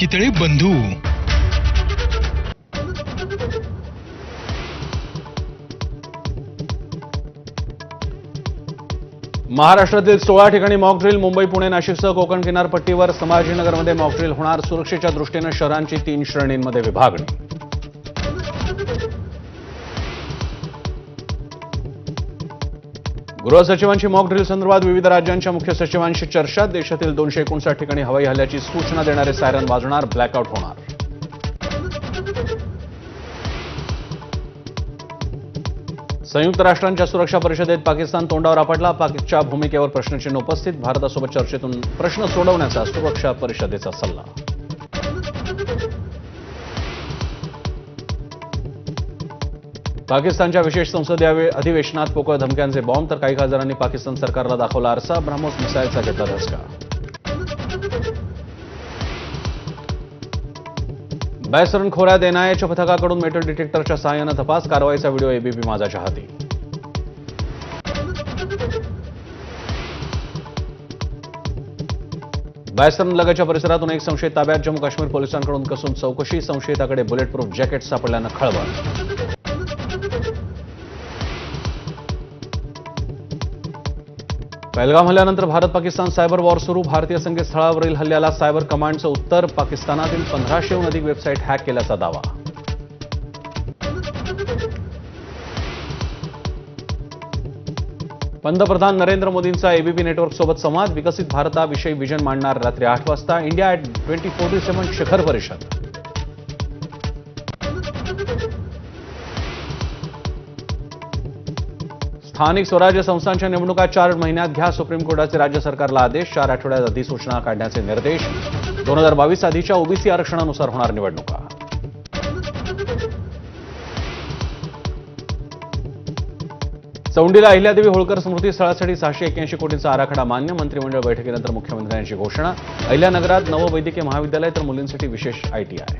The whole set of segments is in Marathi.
चितळे बंधू महाराष्ट्रातील 16 ठिकाणी मॉक ड्रिल मुंबई पुणे नाशिकसह कोकण किनारपट्टीवर संभाजीनगरमध्ये मॉक ड्रिल होणार सुरक्षेच्या दृष्टीने शहरांची 3 श्रेणींमध्ये विभागणी गृहसचिवांची मॉक ड्रिल संदर्भात विविध राज्यांच्या मुख्य सचिवांशी चर्चा देशातील 259 ठिकाणी हवाई हल्ल्याची सूचना देणारे सायरन वाजणार ब्लॅकआउट होणार संयुक्त राष्ट्रांच्या सुरक्षा परिषदेत पाकिस्तान तोंडावर आपटला पाकच्या भूमिकेवर प्रश्नचिन्ह उपस्थित भारतासोबत चर्चेतून प्रश्न सोडवण्याचा सुरक्षा परिषदेचा सल्ला पाकिस्तानच्या विशेष संसदीय अधिवेशनात पोकळ धमक्यांचे बॉम्ब तर काही खासदारांनी पाकिस्तान सरकारला दाखवला आरसा ब्रह्मोस मिसाईलचा घेतला धसका बॅसरण खोऱ्यात एनआयएच्या पथकाकडून मेटल डिटेक्टरच्या सहाय्याने तपास कारवाईचा व्हिडिओ एबीपी माझाच्या हाती बॅसरण लगतच्या परिसरातून एक संशयित ताब्यात जम्मू काश्मीर पोलिसांकडून कसून चौकशी संशयिताकडे बुलेट प्रूफ जॅकेट सापडल्यानं खळबळ पहलगाम हल्ल्यानंतर भारत पाकिस्तान सायबर वॉर सुरू भारतीय संकेतस्थळावरील हल्ल्याला सायबर कमांडचं उत्तर पाकिस्तानातील 1500हून अधिक वेबसाईट हॅक केल्याचा दावा पंतप्रधान नरेंद्र मोदींचा एबीपी नेटवर्क सोबत संवाद विकसित भारताविषयी विजन मांडणार रात्री 8 वाजता इंडिया ॲट 2047 शिखर परिषद स्थानिक स्वराज्य संस्थांच्या निवडणुका 4 महिन्यात घ्या सुप्रीम कोर्टाचे राज्य सरकारला आदेश 4 आठवड्यात अधिसूचना काढण्याचे निर्देश 2022 आधीच्या ओबीसी आरक्षणानुसार होणार निवडणुका चौंडीला अहिल्यादेवी होळकर स्मृती स्थळासाठी 681 कोटींचा आराखडा मान्य मंत्रिमंडळ बैठकीनंतर मुख्यमंत्र्यांची घोषणा अहिल्यानगरात नवं वैद्यकीय महाविद्यालय तर मुलींसाठी विशेष आयटीआय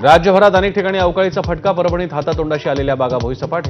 राज्यभरात अनेक ठिकाणी अवकाळीचा फटका परभणीत हातातोंडाशी आलेल्या बागा भुईसपाट